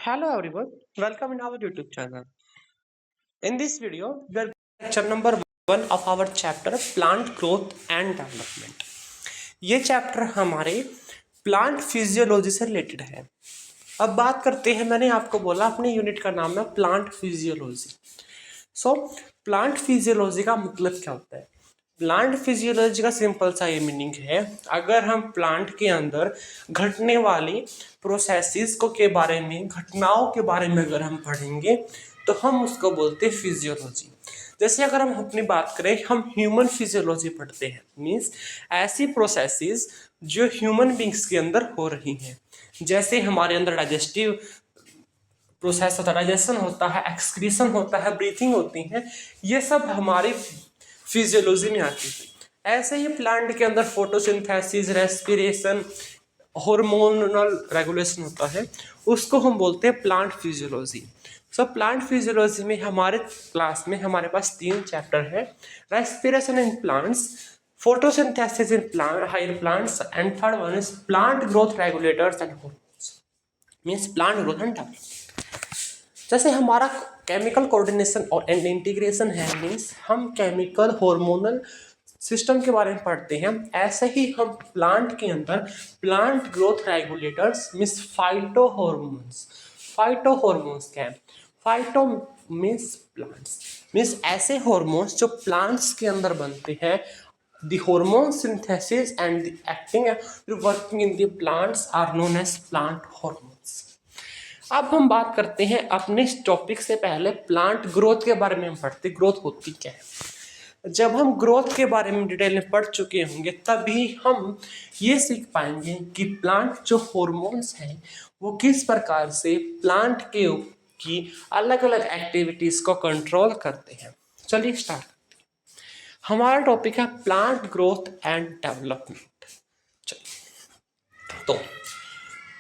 Hello everyone, welcome in our YouTube channel. In this video, we are lecture number 1 of our chapter Plant Growth and Development. ये chapter हमारे plant physiology से related है। अब बात करते हैं, मैंने आपको बोला अपने यूनिट का नाम है plant physiology. So plant physiology का मतलब क्या होता है? प्लांट फिजियोलॉजी का सिंपल सा ये मीनिंग है, अगर हम प्लांट के अंदर घटने वाली प्रोसेसेस को के बारे में, घटनाओं के बारे में अगर हम पढ़ेंगे तो हम उसको बोलते हैं फिजियोलॉजी। जैसे अगर हम अपनी बात करें, हम ह्यूमन फिजियोलॉजी पढ़ते हैं, मीन्स ऐसी प्रोसेसेस जो ह्यूमन बींग्स के अंदर हो रही हैं। जैसे हमारे अंदर डाइजेस्टिव प्रोसेस होता है, डाइजेशन होता है, एक्सक्रीशन होता है, ब्रीथिंग होती है, ये सब हमारी फिजियोलॉजी में आती है। ऐसे ही प्लांट के अंदर फोटोसिंथेसिस, रेस्पिरेशन, हार्मोनल रेगुलेशन होता है, उसको हम बोलते हैं plant physiology. So plant physiology में हमारे क्लास में हमारे पास 3 चैप्टर है, respiration in plants, photosynthesis in plant higher plants and third one is plant growth regulators and hormones, means plant growth and development. जैसे हमारा केमिकल कोऑर्डिनेशन और and integration है, मीन्स हम केमिकल हार्मोनल सिस्टम के बारे में पढ़ते हैं, ऐसे ही हम प्लांट के अंदर plant growth regulators means phyto hormones क्या है? फाइटो मीन्स प्लांट्स, मीन्स ऐसे हार्मोन्स जो प्लांट्स के अंदर बनते हैं। The hormone synthesis and the acting working in the plants are known as plant hormones. अब हम बात करते हैं अपने टॉपिक से पहले प्लांट ग्रोथ के बारे में। हम पढ़ते ग्रोथ होती क्या है। जब हम ग्रोथ के बारे में डिटेल में पढ़ चुके होंगे तभी हम ये सीख पाएंगे कि प्लांट जो हॉर्मोन्स हैं वो किस प्रकार से प्लांट के की अलग अलग एक्टिविटीज को कंट्रोल करते हैं। चलिए स्टार्ट। हमारा टॉपिक है प्लांट ग्रोथ एंड डेवलपमेंट। चलिए, तो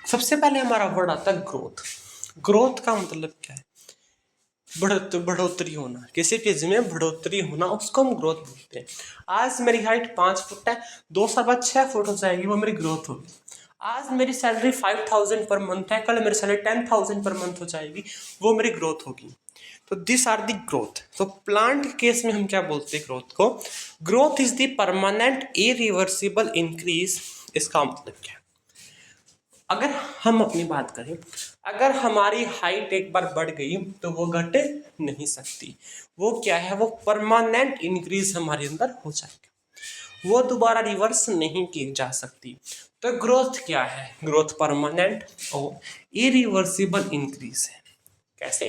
सबसे पहले हमारा वर्ड आता है ग्रोथ। ग्रोथ का मतलब क्या है? बढ़ोतरी होना, किसी चीज में बढ़ोतरी होना, उसको हम ग्रोथ बोलते हैं। आज मेरी हाइट 5 फुट है, 2 साल बाद 6 फुट हो जाएगी, वो मेरी ग्रोथ होगी। आज मेरी सैलरी 5000 पर मंथ है, कल मेरी सैलरी 10,000 पर मंथ हो जाएगी, वो मेरी ग्रोथ होगी। तो दिस आर दी ग्रोथ। तो प्लांट के केस में हम क्या बोलते हैं ग्रोथ को? Growth is the permanent irreversible increase. इसका मतलब क्या है? अगर हम अपनी बात करें, अगर हमारी हाइट एक बार बढ़ गई तो वो घट नहीं सकती। वो क्या है? वो परमानेंट इंक्रीज हमारे अंदर हो जाएगा, वो दोबारा रिवर्स नहीं की जा सकती। तो ग्रोथ क्या है? ग्रोथ परमानेंट और इरिवर्सिबल इंक्रीज है। कैसे?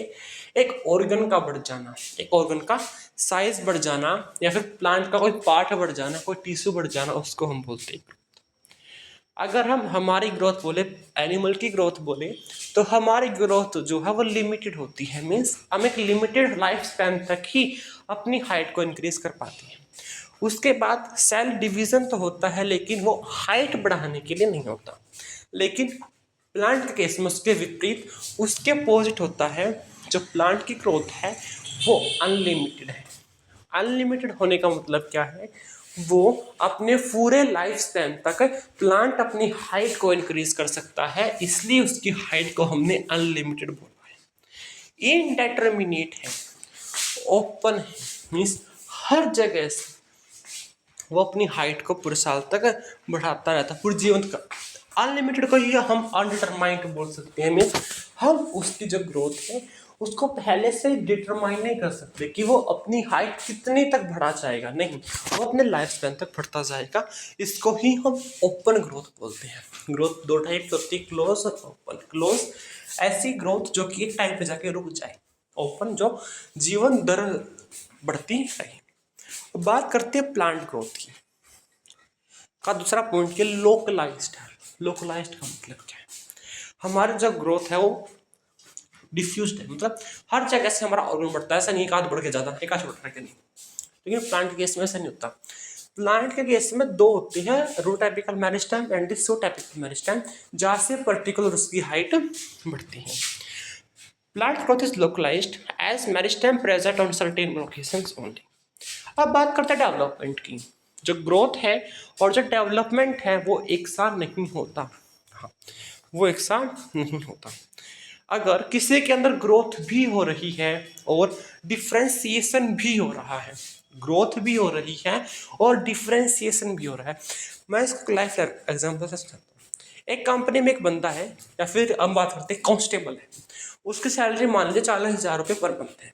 एक ऑर्गन का बढ़ जाना, एक ऑर्गन का साइज बढ़ जाना, या फिर प्लांट का कोई पार्ट बढ़ जाना, कोई टिश्यू बढ़ जाना, उसको हम बोलते हैं। अगर हम हमारी ग्रोथ बोले, एनिमल की ग्रोथ बोले, तो हमारी ग्रोथ जो है वो लिमिटेड होती है, मीन्स हम एक लिमिटेड लाइफ स्पैन तक ही अपनी हाइट को इंक्रीज कर पाती है। उसके बाद सेल डिवीजन तो होता है, लेकिन वो हाइट बढ़ाने के लिए नहीं होता। लेकिन प्लांट के केस में उसके विपरीत, उसके अपोजिट होता है। जो प्लांट की ग्रोथ है वो अनलिमिटेड है। अनलिमिटेड होने का मतलब क्या है? वो अपने पूरे लाइफ स्पैन तक प्लांट अपनी हाइट को इंक्रीज कर सकता है, इसलिए उसकी हाइट को हमने अनलिमिटेड बोला है। इनडेटर्मिनेट है, ओपन है, मीन्स हर जगह से वो अपनी हाइट को पूरे साल तक बढ़ाता रहता है, पूरे जीवन का। अनलिमिटेड को ही हम अनडिटरमाइंड बोल सकते हैं, मीन्स हम उसकी जो ग्रोथ है उसको पहले से डिटरमाइन नहीं कर सकते कि वो अपनी हाइट कितने तक बढ़ा जाएगा, नहीं, वो अपने लाइफ स्पैन तक बढ़ता जाएगा। इसको ही हम ओपन ग्रोथ बोलते हैं। ग्रोथ 2 टाइप की होती है, क्लोज और ओपन। क्लोज ऐसी ग्रोथ जो कि एक टाइम पे जाके रुक जाए, ओपन जो जीवन दर बढ़ती रहे। बात करते हैं प्लांट ग्रोथ की। का दूसरा पॉइंट ये लोकलाइज्ड है। लोकलाइज्ड का मतलब क्या है? हमारी जो ग्रोथ है वो डिफ्यूज्ड है, मतलब हर जगह से हमारा ऑर्गन बढ़ता है। ऐसा नहीं एक आध बढ़ के ज्यादा, एक आध बढ़ के नहीं। लेकिन प्लांट के केस में ऐसा नहीं होता। प्लांट के केस में 2 होती है, रूटापिकल मेरिस्टेम एंड डिसोटापिकल मेरिस्टेम, जहाँ से पर्टिकुलर उसकी हाइट बढ़ती है। Plant growth is localized as meristem present on certain locations only. अब बात करते हैं डेवलपमेंट की। जो ग्रोथ है और जो डेवलपमेंट है वो एक साथ नहीं होता। हाँ, वो एक साथ नहीं होता। अगर किसी के अंदर ग्रोथ भी हो रही है और डिफ्रेंसिएशन भी हो रहा है, ग्रोथ भी हो रही है और डिफ्रेंसिएशन भी हो रहा है। मैं इसको लाइफ एग्जाम्पल से समझाता हूँ। एक कंपनी में एक बंदा है, या फिर हम बात करते हैं कांस्टेबल है, उसकी सैलरी मान लीजिए 40,000 रुपये पर मंथ है।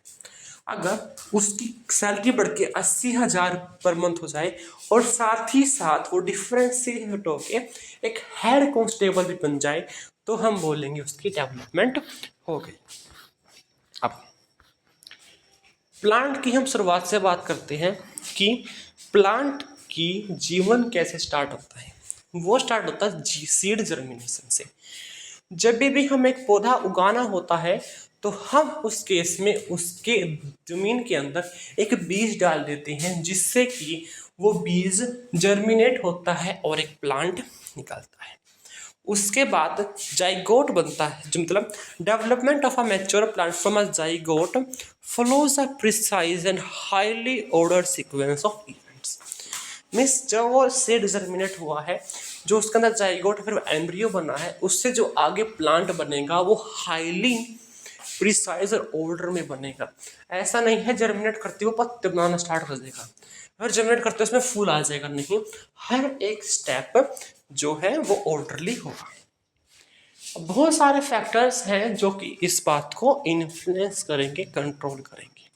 अगर उसकी सैलरी बढ़ के 80,000 पर मंथ हो जाए और साथ ही साथ वो डिफरेंशिएट होके एक हेड कांस्टेबल भी बन जाए, तो हम बोलेंगे उसकी डेवलपमेंट हो गई। अब प्लांट की हम शुरुआत से बात करते हैं कि प्लांट की जीवन कैसे स्टार्ट होता है। वो स्टार्ट होता है सीड जर्मिनेशन से। जब भी हम एक पौधा उगाना होता है तो हम उस केस में उसके जमीन के अंदर एक बीज डाल देते हैं, जिससे कि वो बीज जर्मिनेट होता है और एक प्लांट निकलता है। उसके बाद जाइगोट बनता है, जो मतलब development of a mature plant from a zygote follows a precise and highly ordered sequence of events। Means जब वो सीड जर्मिनेट हुआ है, जो उसके अंदर जाइगोट फिर एम्ब्रियो बना है, उससे जो आगे प्लांट बनेगा वो हाईली प्रिसाइज और ऑर्डर में बनेगा। ऐसा नहीं है जर्मिनेट करते हुए पत्ते बनाना स्टार्ट कर देगा, अगर जर्मिनेट करते उसमें फूल आ जाएगा, नहीं, हर एक स्टेप जो है वो ऑर्डरली होगा। बहुत सारे फैक्टर्स हैं जो कि इस बात को इन्फ्लुएंस करेंगे, कंट्रोल करेंगे।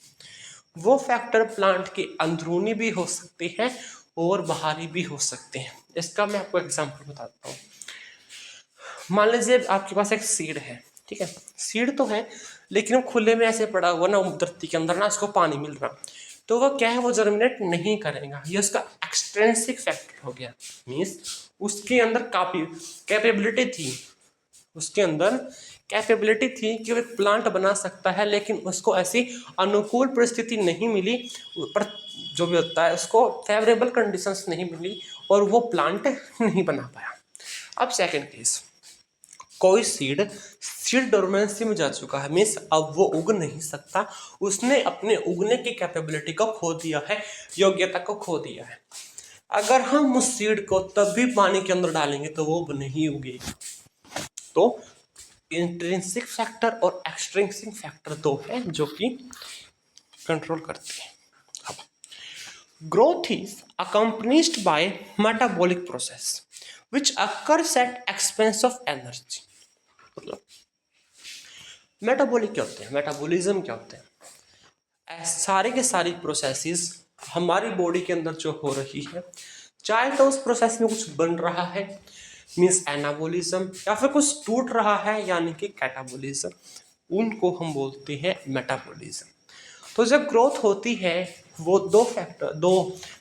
वो फैक्टर प्लांट के अंदरूनी भी हो सकते हैं और बाहरी भी हो सकते हैं। इसका मैं आपको एग्जांपल बताता हूँ। मान लीजिए आपके पास एक सीड है, ठीक है, सीड तो है लेकिन वो खुले में ऐसे पड़ा हुआ ना धरती के अंदर, ना उसको पानी मिल रहा, तो वो क्या है, वो जर्मिनेट नहीं करेगा। ये उसका एक्सट्रिंसिक फैक्टर हो गया। मीन्स उसके अंदर काफी कैपेबिलिटी थी, उसके अंदर कैपेबिलिटी थी कि वो एक प्लांट बना सकता है, लेकिन उसको ऐसी अनुकूल परिस्थिति नहीं मिली, पर जो भी होता है उसको फेवरेबल कंडीशंस नहीं मिली और वो प्लांट नहीं बना पाया। अब सेकंड केस, कोई सीड डोरमेंसी में जा चुका है, मीन्स अब वो उग नहीं सकता, उसने अपने उगने की कैपेबिलिटी को खो दिया है, योग्यता को खो दिया है। अगर हम उस सीड को तब भी पानी के अंदर डालेंगे तो वो नहीं उगेगी। तो इंट्रिंसिक फैक्टर और एक्सट्रिंसिक फैक्टर दो है जो कि कंट्रोल करते हैं। अब growth is accompanied by metabolic process which occurs at expense of energy. मतलब मेटाबॉलिक क्या होते हैं, मेटाबॉलिज्म क्या होते हैं, सारे के सारी प्रोसेसेस हमारी बॉडी के अंदर जो हो रही है, चाहे तो उस प्रोसेस में कुछ बन रहा है मीन्स एनाबोलिज्म, या फिर कुछ टूट रहा है यानी कि कैटाबोलिज्म, उनको हम बोलते हैं मेटाबॉलिज्म। तो जब ग्रोथ होती है वो दो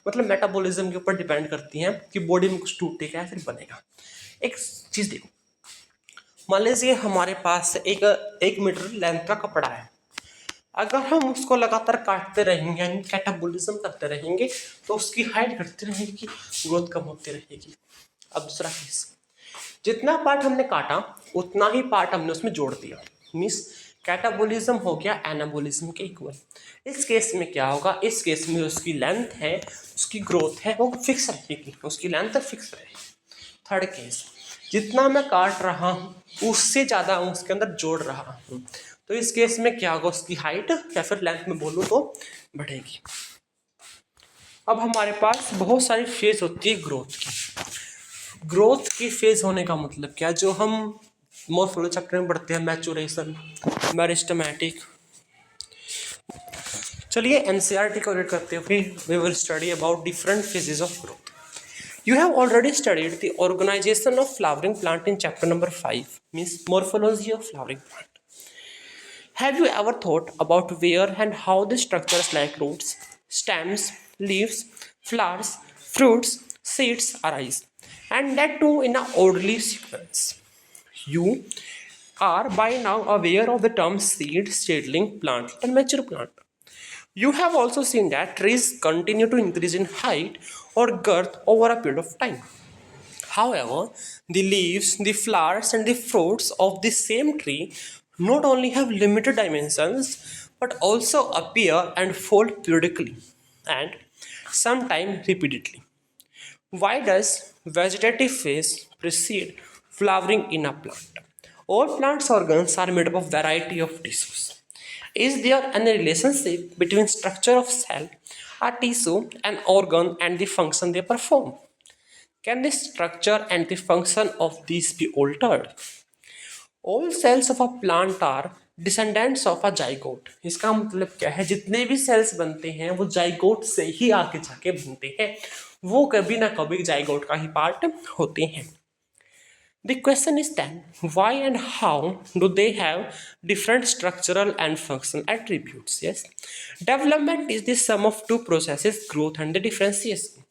मतलब मेटाबॉलिज्म के ऊपर डिपेंड करती हैं कि बॉडी में कुछ टूटेगा या फिर बनेगा। एक चीज देखो, मान लीजिए हमारे पास एक मीटर लेंथ का कपड़ा है, अगर हम उसको लगातार काटते रहेंगे यानी कैटाबोलिज्म करते रहेंगे तो उसकी हाइट घटती रहेगी, ग्रोथ कम होती रहेगी। अब दूसरा केस, जितना पार्ट हमने काटा उतना ही पार्ट हमने उसमें जोड़ दिया, मीन्स कैटाबोलिज्म हो गया एनाबोलिज्म के इक्वल। इस केस में क्या होगा, इस केस में उसकी लेंथ है, उसकी ग्रोथ है वो फिक्स रहेगी, उसकी लेंथ फिक्स रहेगी। थर्ड केस, जितना मैं काट रहा हूँ उससे ज़्यादा उसके अंदर जोड़ रहा हूँ, तो इस केस में क्या होगा, उसकी हाइट या फिर लेंथ में बोलूँ तो बढ़ेगी। अब हमारे पास बहुत सारी फेज होती है ग्रोथ की। ग्रोथ की फेज होने का मतलब क्या, जो हम मोर्फोलॉजी चैप्टर में पढ़ते हैं, मैचुरेशन, मेरिस्टेमेटिक। चलिए एनसीईआरटी को रीड करते हुए we will study about different phases of growth. You have already studied the organization of flowering plant in chapter number 5, means morphology of flowering plant. Have you ever thought about where and how the structures like roots, stems, leaves, flowers, fruits, seeds arise, and that too in an orderly sequence? You are by now aware of the terms seed, seedling, plant, and mature plant. You have also seen that trees continue to increase in height or girth over a period of time. However, the leaves, the flowers, and the fruits of the same tree not only have limited dimensions but also appear and fold periodically and sometimes repeatedly. Why does vegetative phase precede flowering in a plant? All plants organs are made up of variety of tissues. Is there any relationship between structure of cell, a tissue, an organ, and the function they perform? Can the structure and the function of these be altered? All cells of a plant are descendants of a zygote. इसका मतलब क्या है, जितने भी sales बनते हैं वो zygote से ही आके जाके बनते हैं, वो कभी ना कभी जाइगोट का ही पार्ट होते हैं. The question is then, why and how do they have different structural and functional attributes? Yes, development is the sum of two processes, growth and the differentiation.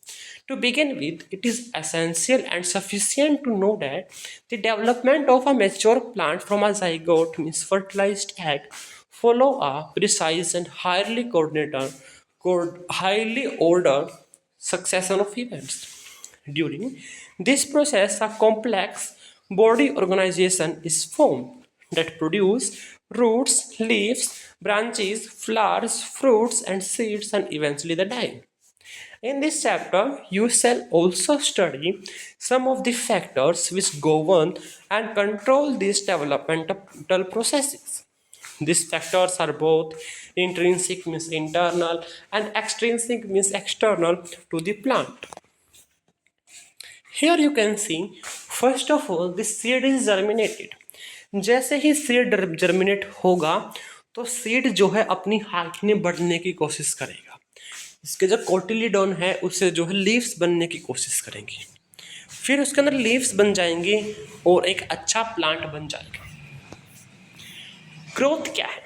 To begin with, it is essential and sufficient to know that the development of a mature plant from a zygote, means fertilized egg, follow a precise and highly ordered succession of events. During this process, a complex body organization is formed that produce roots, leaves, branches, flowers, fruits, and seeds, and eventually the dye. In this chapter, you shall also study some of the factors which govern and control these developmental processes. These factors are both intrinsic, means internal, and extrinsic, means external to the plant. Here you can see, first of all, the seed is germinated. जैसे ही seed germinate होगा तो seed जो है अपनी height में बढ़ने की कोशिश करेगा. इसके जो कोटिलीडोन है उससे जो है लीव्स बनने की कोशिश करेंगे, फिर उसके अंदर लीव्स बन जाएंगे और एक अच्छा प्लांट बन जाएगा. ग्रोथ क्या है?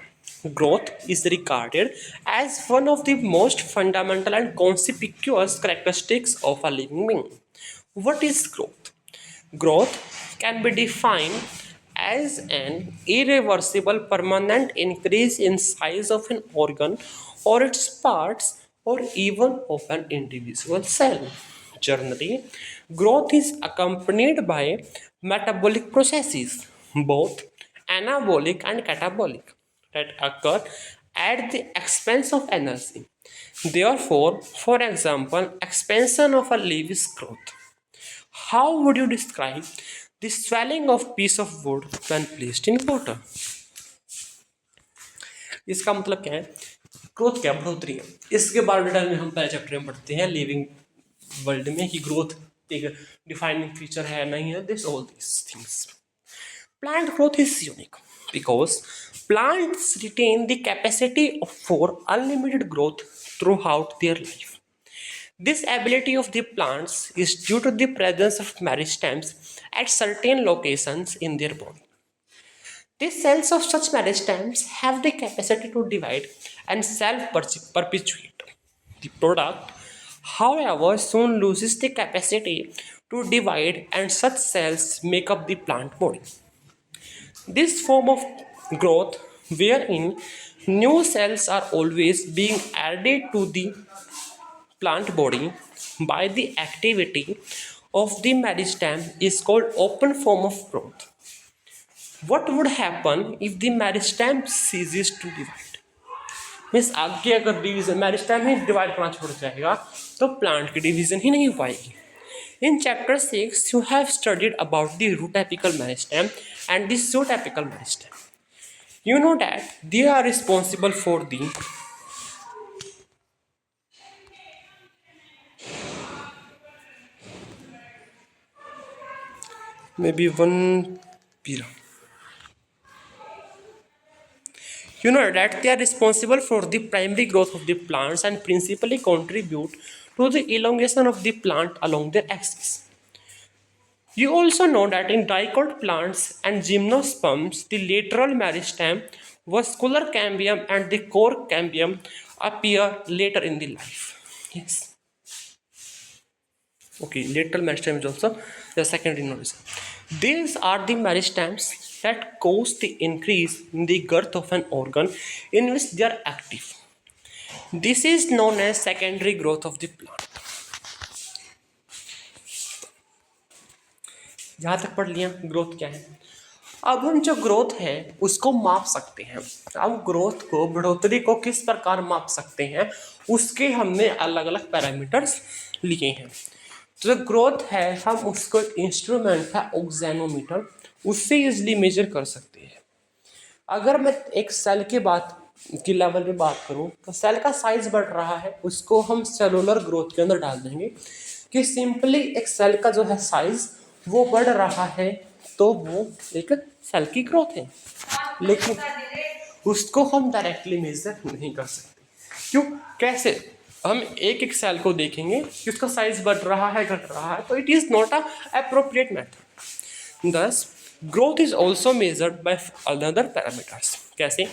Growth is regarded as one of the most fundamental and conspicuous characteristics of a living being. What is growth? Growth can be defined as an irreversible permanent increase in size of an organ or its parts or even of an individual cell. Generally, growth is accompanied by metabolic processes, both anabolic and catabolic, that occur at the expense of energy. Therefore, for example, expansion of a leaf is growth. How would you describe the swelling of piece of wood when placed in water? इसका मतलब क्या है? Growth क्या, बढ़ोतरी है. इसके बारे में हम पहले चैप्टर में पढ़ते हैं लिविंग वर्ल्ड में कि ग्रोथ एक डिफाइनिंग फीचर है नहीं है. This all these things. Plant growth is unique because plants retain the capacity for unlimited growth throughout their life. This ability of the plants is due to the presence of meristems at certain locations in their body. The cells of such meristems have the capacity to divide and self-perpetuate. The product, however, soon loses the capacity to divide, and such cells make up the plant body. This form of growth, wherein new cells are always being added to the plant body by the activity of the meristem, is called open form of growth. What would happen if the meristem ceases to divide? Means आगे अगर division meristem ही divide करना छोड़ जाएगा तो plant की division ही नहीं हो पाएगी. In chapter 6, you have studied about the root apical meristem and the shoot apical meristem. You know that they are responsible for the maybe one pira. You know that they are responsible for the primary growth of the plants and principally contribute to the elongation of the plant along their axis. You also know that in dicot plants and gymnosperms, the lateral meristem, vascular cambium, and the core cambium appear later in the life. Yes. Okay, lateral meristem is also the secondary nerve. These are the meristems that cause the increase in the girth of an organ in which they are active. This is known as secondary growth of the plant. यहाँ तक पढ़ लिया growth क्या है. अब हम जो growth है उसको माप सकते हैं. अब ग्रोथ को, बढ़ोतरी को किस प्रकार माप सकते हैं उसके हमने अलग अलग पैरामीटर्स लिए हैं. जो ग्रोथ है हम उसको एक इंस्ट्रूमेंट है ऑक्जेनोमीटर, उससे इजली मेजर कर सकते हैं। अगर मैं एक सेल के बात की लेवल पे बात करूं तो सेल का साइज बढ़ रहा है, उसको हम सेलुलर ग्रोथ के अंदर डाल देंगे कि सिंपली एक सेल का जो है साइज वो बढ़ रहा है, तो वो एक सेल की ग्रोथ है। लेकिन उसको हम डायरेक्टली मेजर नहीं कर सकते। क्यों? कैसे? हम एक एक सेल को देखेंगे कि उसका साइज बढ़ रहा है घट रहा है, तो it is not a appropriate method. This growth is also measured by another parameters. कैसे?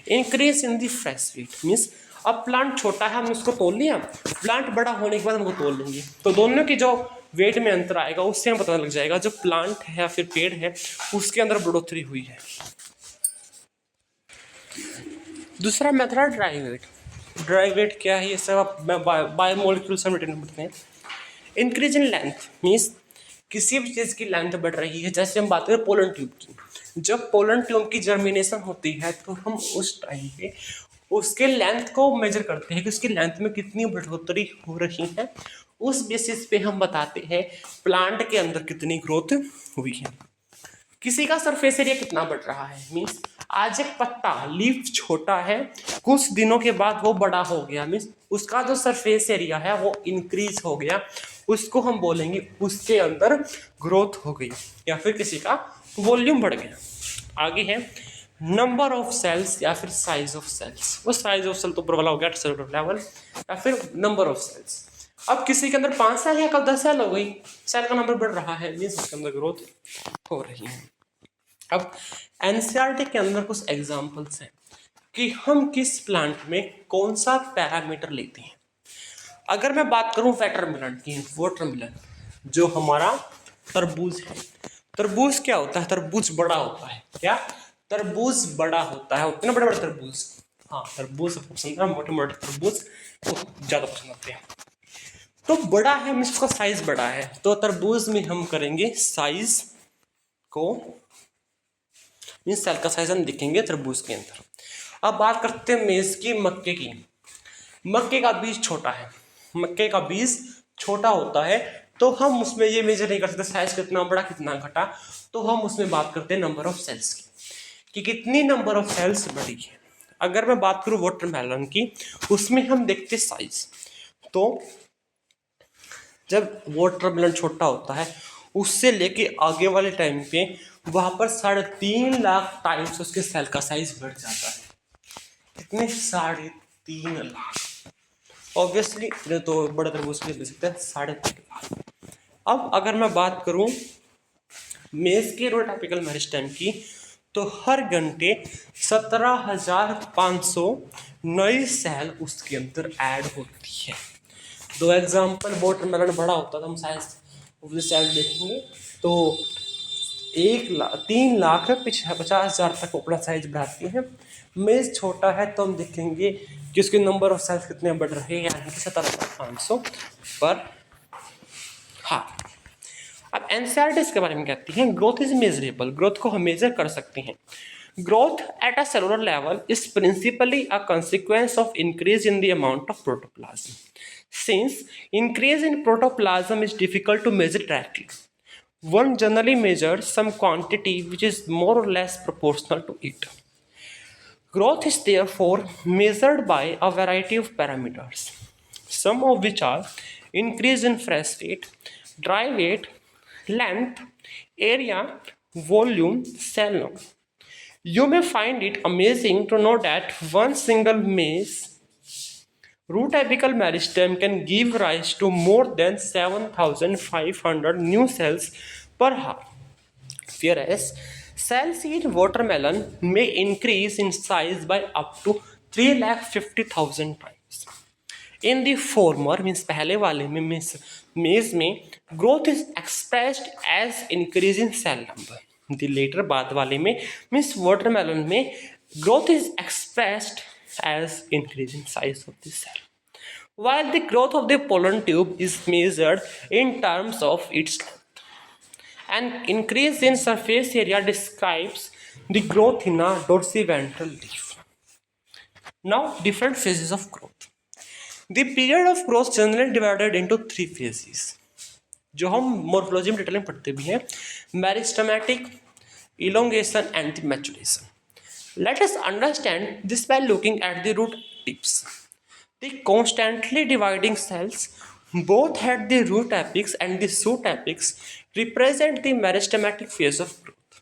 Increase in the fresh weight means अब प्लांट छोटा है हमने उसको तोल लिया, प्लांट बड़ा होने के बाद हमको तोल लेंगे, तो दोनों की जो वेट में अंतर आएगा उससे हमें पता लग जाएगा जो प्लांट है या फिर पेड़ है उसके अंदर बढ़ोतरी हुई है। दूसरा मेथड है ड्राई वेट। ड्राई वेट क्या है? ये सब बायोमोलिक्यूल से रिलेटेड पढ़ते हैं। इंक्रीज इन लेंथ मीन्स किसी भी चीज़ की लेंथ बढ़ रही है। जैसे हम बात करें पोलन ट्यूब की, जब पोलन ट्यूब की जर्मिनेशन होती है तो हम उस टाइम पे उसके लेंथ को मेजर करते हैं कि उसकी लेंथ में कितनी बढ़ोतरी हो रही है। उस बेसिस पे हम बताते हैं प्लांट के अंदर कितनी ग्रोथ हुई है। किसी का सरफेस एरिया कितना बढ़ रहा है मीन्स आज एक पत्ता लीफ छोटा है, कुछ दिनों के बाद वो बड़ा हो गया मीन्स उसका जो सरफेस एरिया है वो इंक्रीज हो गया, उसको हम बोलेंगे उसके अंदर ग्रोथ हो गई। या फिर किसी का वॉल्यूम बढ़ गया। आगे है नंबर ऑफ सेल्स या फिर साइज ऑफ सेल्स। वो साइज ऑफ सेल तो ऊपर वाला हो गया सेलुलर लेवल, या फिर नंबर ऑफ सेल्स। अब किसी के अंदर 5 सेल है, कब 10 सेल हो गई, सेल का नंबर बढ़ रहा है मीन्स उसके अंदर ग्रोथ हो रही है। अब एनसीईआरटी के अंदर कुछ एग्जांपल्स हैं कि हम किस प्लांट में कौन सा पैरामीटर लेते हैं। अगर मैं बात करूं वाटरमेलन की, वाटरमेलन जो हमारा तरबूज है, तरबूज क्या होता है? तरबूज बड़ा होता है। क्या? तरबूज बड़ा होता है। होते ना बड़े बड़े तरबूज, हाँ तरबूज सबको पसंद है, मोटे मोटे तरबूज ज़्यादा पसंद आते हैं। तो बड़ा है मीन्स उसका साइज बड़ा है, तो तरबूज में हम करेंगे साइज को मीन्स सेल का साइज हम देखेंगे तरबूज के अंदर। अब बात करते हैं मेज की, मक्के की। मक्के का बीज छोटा है, मक्के का बीज छोटा होता है तो हम उसमें ये मेजर नहीं कर सकते साइज कितना बढ़ा कितना घटा, तो हम उसमें बात करते हैं नंबर ऑफ सेल्स की कि कितनी नंबर ऑफ सेल्स बढ़ी है। अगर मैं बात करूं वाटरमेलन की, उसमें हम देखते साइज। तो जब वाटरमेलन छोटा होता है उससे लेके आगे वाले टाइम पे वहां पर 3.5 लाख टाइम्स उसके सेल का साइज बढ़ जाता है। कितने? 3.5 लाख। ऑब्वियसली तो बड़े तरबूज के ले सकते हैं 3.5 लाख। अब अगर मैं बात करूं मेज के रोटापिकल मेरिस्टेम की, तो हर घंटे 17,500 नई सेल उसके अंदर ऐड होती है। दो एग्जाम्पल, वाटरमेलन बड़ा होता था, हम साइज सेल देखेंगे तो 3,50,000 तक अपना साइज बढ़ाती है। मेज छोटा है तो हम देखेंगे कि उसके नंबर ऑफ सेल्स कितने बढ़ रहे हैं, यानी कि 17,500 पर हाँ। अब एनसीईआरटी इसके बारे में कहती हैं ग्रोथ इज मेजरेबल, ग्रोथ को हम मेजर कर सकते हैं। Growth at a cellular level is principally a consequence of increase in the amount of protoplasm. Since increase in protoplasm is difficult to measure directly, one generally measures some quantity which is more or less proportional to it. Growth is therefore measured by a variety of parameters, some of which are increase in fresh weight, dry weight, length, area, volume, cell number. You may find it amazing to know that one single maize root apical meristem can give rise to more than 7,500 new cells per hour, whereas cells in watermelon may increase in size by up to 3,50,000 times. In the former means पहले वाले में मेज में growth is expressed as increase in cell number. The later बाद वाले में means watermelon में growth is expressed as increase in size of the cell, while the growth of the pollen tube is measured in terms of its length. An increase in surface area describes the growth in a dorsiventral leaf. Now, different phases of growth. The period of growth generally divided into 3 phases, जो हम morphology में detail में पढ़ते भी हैं। Meristematic, elongation and the maturation. Let us understand this by looking at the root tips. The constantly dividing cells, both at the root apex and the shoot apex, represent the meristematic phase of growth.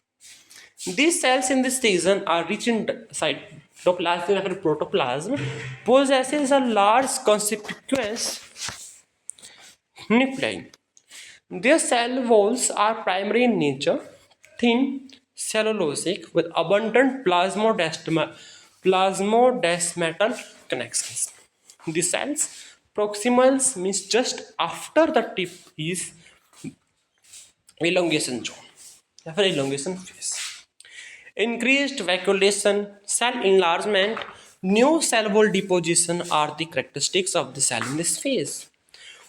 These cells in this season are rich in cytoplasm or protoplasm, possesses a large conspicuous nuclei. Their cell walls are primary in nature, thin, cellulosic, with abundant plasmodesmatal connections. The cells proximals means just after the tip is elongation zone, after elongation phase. Increased vacuolation, cell enlargement, new cell wall deposition are the characteristics of the cell in this phase.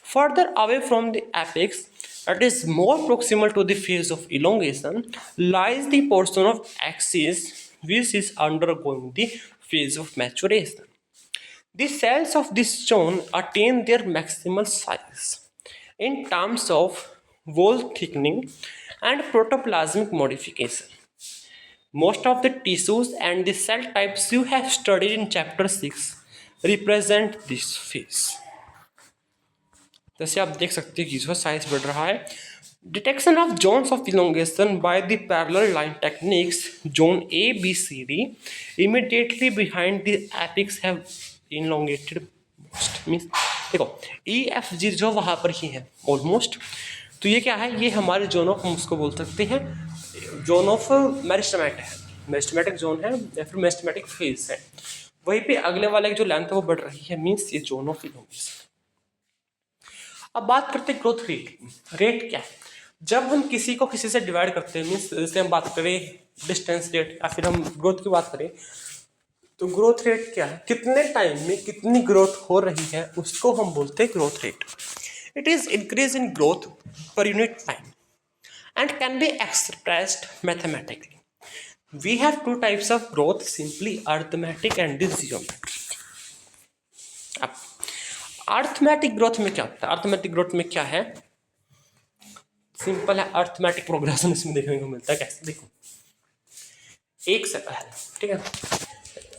Further away from the apex, that is more proximal to the phase of elongation, lies the portion of axis which is undergoing the phase of maturation. The cells of this zone attain their maximal size in terms of wall thickening and protoplasmic modification. Most of the tissues and the cell types you have studied in chapter 6 represent this phase. जैसे आप देख सकते हैं कि जो size बढ़ रहा है. Detection of zones of elongation by the parallel line techniques, zone A B C D immediately behind the apex have elongated most. Means देखो ई एफ जी जो वहाँ पर ही है ऑलमोस्ट. तो ये क्या है, ये हमारे जोन ऑफ, हम उसको बोल सकते हैं जोन ऑफ मेरिस्टेमेट है, मेरिस्टेमेटिक जोन है या फिर मेरिस्टेमेटिक फेज है. वहीं पे अगले वाले की जो लेंथ है वो बढ़ रही है, मीन्स ये जोन ऑफ इलोंगेशन. अब बात करते हैं ग्रोथ रेट. रेट क्या है? जब हम किसी को किसी से डिवाइड करते हैं, मीन्स जैसे हम बात करें डिस्टेंस रेट या फिर हम ग्रोथ की बात करें, तो ग्रोथ रेट क्या है, कितने टाइम में कितनी ग्रोथ हो रही है उसको हम बोलते हैं growth rate. It is increase in growth per unit time and can be expressed mathematically. We have two types of growth, simply arithmetic and geometric. अब अरिथमेटिक ग्रोथ में क्या होता है? अरिथमेटिक ग्रोथ में क्या है, सिंपल है. अरिथमेटिक प्रोग्रेशन इसमें देखने को मिलता है. कैसे? देखो, एक सेल है, ठीक है,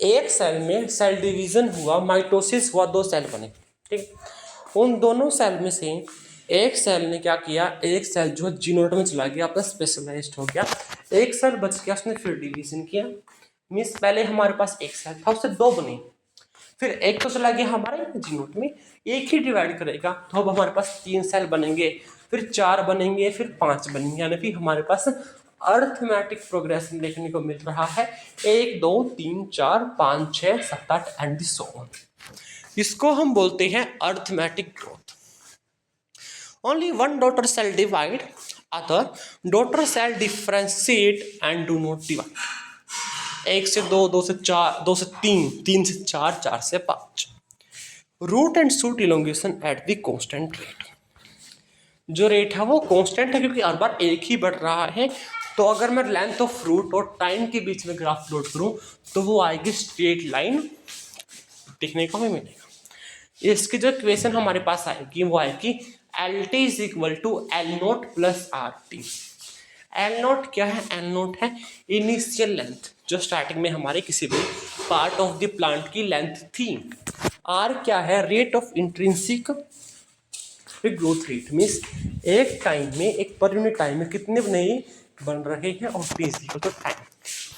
एक सेल में सेल डिवीजन हुआ, माइटोसिस हुआ, 2 सेल बने, ठीक. उन दोनों सेल में से एक सेल ने क्या किया, एक सेल जो जीनोट में चला गया, अपना स्पेशलाइज्ड हो गया, एक सेल बच गया, उसने फिर डिवीजन किया. मीन्स पहले हमारे पास एक सेल था, उससे 2 बने, फिर एक तो चला गया हमारे जीनोट में, एक ही डिवाइड करेगा, तो अब हमारे पास 3 सेल बनेंगे, फिर 4 बनेंगे, फिर 5 बनेंगे, यानी कि हमारे पास अरिथमेटिक प्रोग्रेशन देखने को मिल रहा है. 1 2 3 4 5 6 7 8 एंड सो ऑन. इसको हम बोलते हैं arithmetic growth. Only one daughter cell divide, other daughter cell differentiate and do not divide. 1 से 2, 2 से 4, 2 से 3, 3 से 4, 4 से 5. Root and shoot elongation at the constant rate. जो रेट है वो कांस्टेंट है क्योंकि हर बार एक ही बढ़ रहा है. तो अगर मैं लेंथ ऑफ रूट और टाइम के बीच में ग्राफ प्लॉट करूं तो वो आएगी स्ट्रेट लाइन देखने को हमें मिलेगा. इसकी जो इक्वेशन हमारे पास आएगी वो आएगी L T is equal to L not plus R T. L not क्या है? एल नोट है इनिशियल लेंथ जो स्टार्टिंग में हमारे किसी भी पार्ट ऑफ द प्लांट की लेंथ थी. आर क्या है? Rate of intrinsic growth rate. Means एक टाइम में, एक पर यूनिट टाइम में कितने नए बन रहे हैं, और T is equal to time.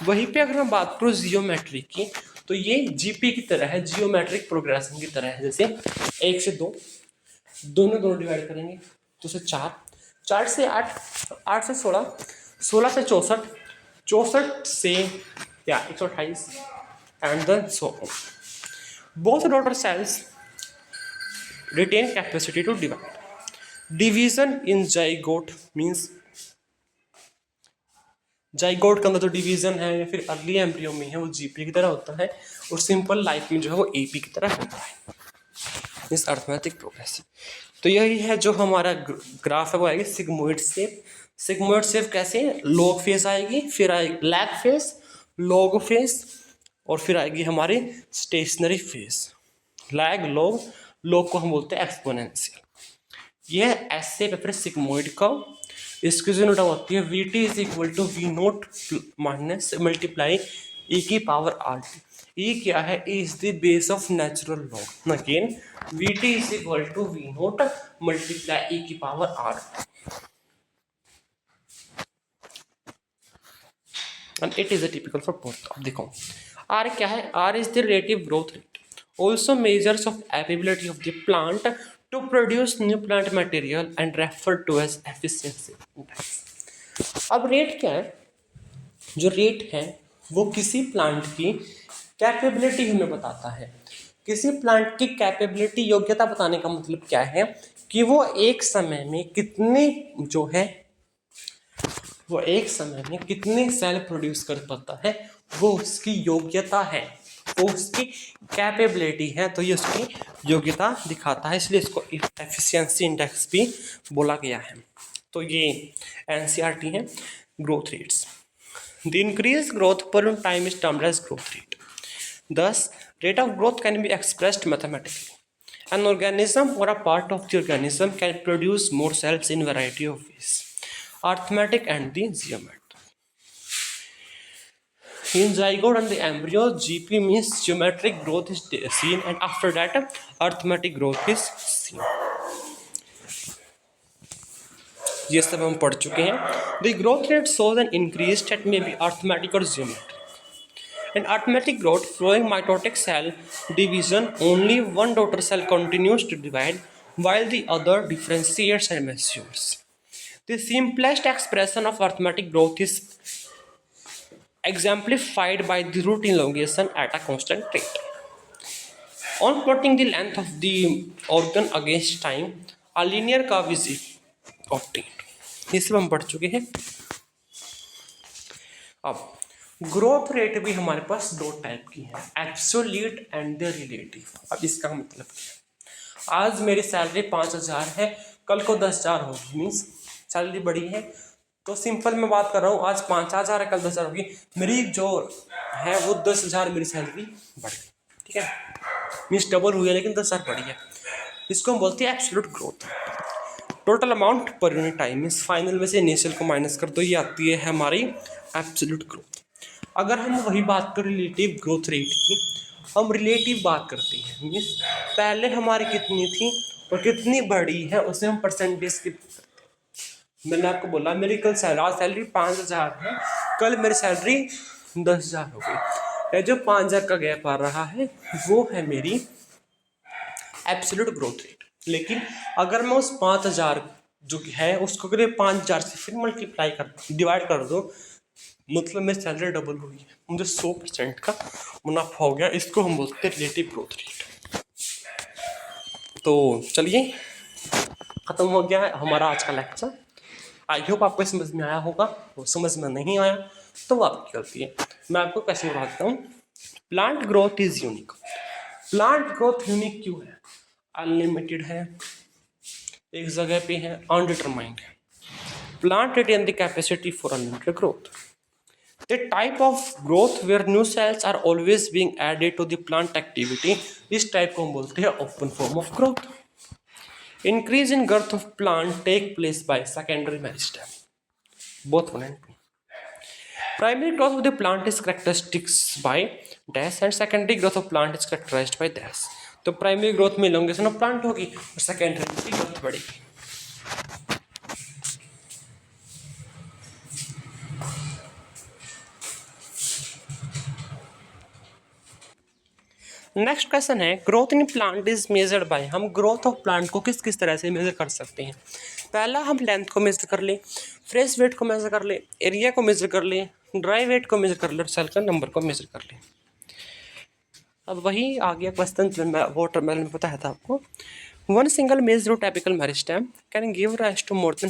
वहीं पे अगर हम बात करूँ जियोमेट्री की, तो ये जीपी की तरह है, जियोमेट्रिक प्रोग्रेशन की तरह है. जैसे 1 से 2, दोनों डिवाइड करेंगे, 2 से 4, 4 से 8, 8 से 16, 16 से 64, 64 से क्या 128 and then so on. Both daughter cells retain capacity to divide. Division in zygote means zygote के अंदर जो डिवीजन है या फिर अर्ली एम्ब्रियो में है वो जीपी की तरह होता है, और सिंपल लाइफ में जो है वो एपी की तरह होता है. इस अरिथमेटिक प्रोग्रेशन. तो यही है जो हमारा ग्राफ है वो आएगी सिग्मोइड शेप. सिग्मोइड शेप कैसे? लॉग फेस आएगी, फिर आएगी लैग फेस, लॉग फेस, और फिर आएगी हमारी स्टेशनरी फेस. लैग, लॉग को हम बोलते हैं एक्सपोनेंशियल. यह एस शेप है फिर सिग्मोइड कर्व. इसकी जो नोटा होती है V T is equal to V naught minus multiply E की पावर आर टी। ई क्या है? E is the base of natural law. Again V T is equal to V naught multiply E की power R T and it is a typical for both of the comp. R क्या है? R is the relative growth rate. Also measures of ability of the plant to produce new plant material and referred to as efficiency index. अब rate क्या है? जो rate है वो किसी plant की कैपेबिलिटी हमें बताता है। किसी प्लांट की कैपेबिलिटी योग्यता बताने का मतलब क्या है कि वो एक समय में कितने जो है वो एक समय में कितने सेल प्रोड्यूस कर पाता है, वो उसकी योग्यता है, वो उसकी कैपेबिलिटी है, तो ये उसकी योग्यता दिखाता है, इसलिए इसको एफिशिएंसी इंडेक्स भी बोला गया है। तो ये एनसीईआरटी है growth rates. The increase growth per time is termed as growth rate. Thus, rate of growth can be expressed mathematically. An organism or a part of the organism can produce more cells in variety of ways. Arithmetic and the geometry. In zygote and the embryo, GP means geometric growth is seen, and after that, arithmetic growth is seen. ये सब हम पढ़ चुके हैं। The growth rate shows an increase that may be arithmetic or geometric. In arithmetic growth, following mitotic cell division, only one daughter cell continues to divide while the other differentiates and matures. The simplest expression of arithmetic growth is exemplified by the root elongation at a constant rate. On plotting the length of the organ against time, a linear curve is obtained. ये सब हम पढ़ चुके हैं। अब growth rate भी हमारे पास दो टाइप की है, एब्सोल्यूट एंड द रिलेटिव। अब इसका मतलब क्या है? आज मेरी सैलरी 5,000 है, कल को 10,000 होगी, मीन्स सैलरी बढ़ी है, तो सिंपल मैं बात कर रहा हूँ, आज 5,000 है, कल 10,000 होगी, मेरी जो है वो 10,000 मेरी सैलरी बढ़ गई, ठीक है, मीन्स डबल हुई है लेकिन 10,000 बढ़ी है। इसको हम बोलते हैं एब्सोल्यूट ग्रोथ। टोटल अमाउंट पर यूनिट टाइम मीन्स फाइनल में से इनिशियल को माइनस कर दो, ये आती है हमारी एब्सोल्यूट ग्रोथ। अगर हम वही बात करें रिलेटिव ग्रोथ रेट की, हम रिलेटिव बात करते हैं, मीन्स पहले हमारी कितनी थी और कितनी बढ़ी है उसे हम परसेंटेज की। मैंने आपको बोला मेरी कल सैलरी 5,000 है, कल मेरी सैलरी 10,000 हो गई, ये जो 5,000 का गैप आ रहा है वो है मेरी एब्सोल्यूट ग्रोथ रेट। लेकिन अगर मैं उस 5,000 जो है उसको करीब 5,000 से फिर मल्टीप्लाई कर डिवाइड कर दो, मतलब मेरी सैलरी डबल हुई है, मुझे 100% का मुनाफा हो गया, इसको हम बोलते हैं रिलेटिव ग्रोथ रेट। तो चलिए ख़त्म हो गया है हमारा आज का लेक्चर। आई होप आपको समझ में आया होगा, वो समझ में नहीं आया तो वो आपकी गलती है। मैं आपको कैसे बताता हूँ। Plant growth is unique. Plant growth unique क्यों है? अनलिमिटेड है, एक जगह पे है, अनडिटरमाइंड है। Plant retain the capacity for unlimited growth. The type of growth where new cells are always being added to the plant activity, इस type को हम बोलते हैं open form of growth. Increase in girth of plant take place by secondary meristem, both 1 and 2. Primary growth of the plant is characteristic by dash and secondary growth of plant is characterized by dash. तो primary growth में elongation of plant होगी और secondary की growth बढ़ेगी। Next question है growth in plant is measured by. हम growth of plant को किस किस तरह से मेजर कर सकते हैं? पहला हम लेंथ को मेजर कर ले, फ्रेश वेट को मेजर कर ले, एरिया को मेजर कर ले, ड्राई वेट को मेजर कर ले और सेल का नंबर को मेजर कर ले। अब वही आ गया क्वेश्चन जो मैं वाटरमेलन में बताया था आपको। One single mesotypical meristem can give rise to more than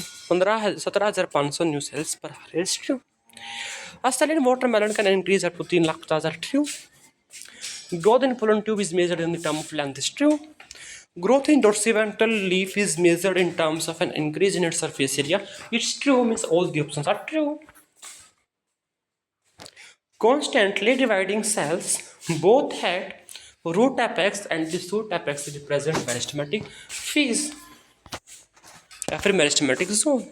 17,500 new cells per harvest true. A cell in watermelon can increase up to 3,50,000 true. Growth in pollen tube is measured in the term of length is true. Growth in dorsiventral leaf is measured in terms of an increase in its surface area. It's true, means all the options are true. Constantly dividing cells, both head, root apex and the shoot apex represent meristematic phase या फिर meristematic zone.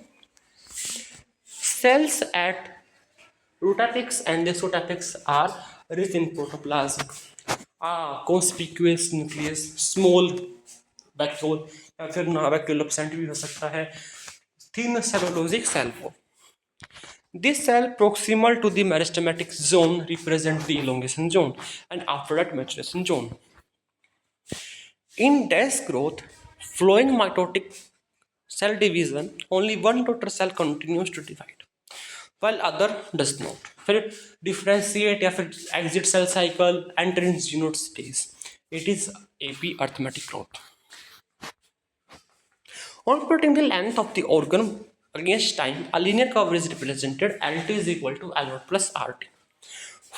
cells at root apex and the shoot apex are rich in protoplasm, conspicuous nucleus, small vacuole या फिर vacuole absent भी हो सकता है, thin cellulosic cell wall. This cell proximal to the meristematic zone represent the elongation zone and after that maturation zone. In dash growth, flowing mitotic cell division, only one daughter cell continues to divide, while other does not. फिर differentiate या फिर exit cell cycle, enter in zoonoid stage. It is AP arithmetic growth. On plotting the length of the organ against time, a linear curve is represented. LT is equal to L0 plus RT.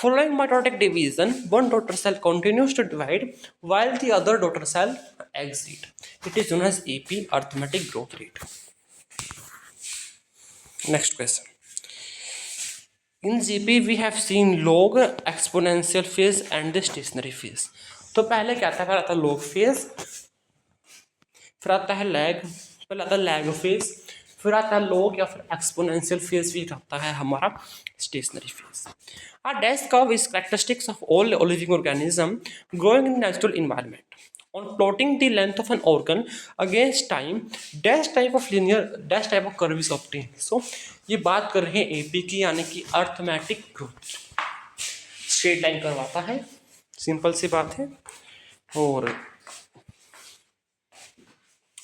Following mitotic division, one daughter cell continues to divide while the other daughter cell exit. It is known as AP arithmetic growth rate. Next question. In GP we have seen log, exponential phase and the stationary phase. तो पहले क्या था, पहले आता log phase, फिर आता है lag, पहले आता है lag phase, फिर आता है log या फिर exponential phase, फिर आता है हमारा stationary phase. A dash curve is characteristics of all living organism growing in natural environment. On plotting the length of an organ against time, dash type of curve is obtained. So ये बात कर रहे हैं AP की, यानी कि arithmetic growth. Straight line करवाता है, सिंपल सी बात है. और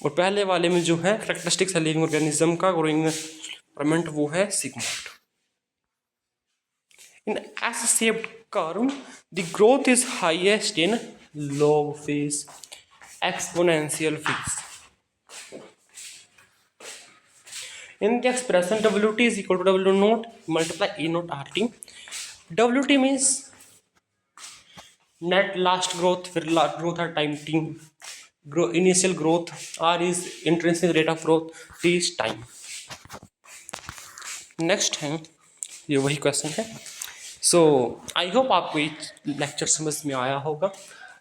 पहले वाले में जो है कैरेक्टरिस्टिक्स लिविंग ऑर्गेनिज्म का ग्रोइंग एनवायरनमेंट, वो है sigmoid. In S-shaped curve, the growth is highest in log phase, exponential phase. In the expression, WT is equal to W naught multiply E naught RT. WT means net last growth, फिर growth at time t, initial growth. R is intrinsic rate of growth, T is time. Next है, ये वही question है. सो I hope आपको ये lecture समझ में आया होगा,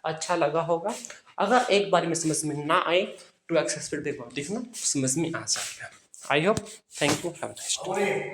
अच्छा लगा होगा. अगर एक बार में समझ में ना आए तो एक्सेस फिर देखना समझ में आ जाएगा. I hope. Thank you. Have a nice day.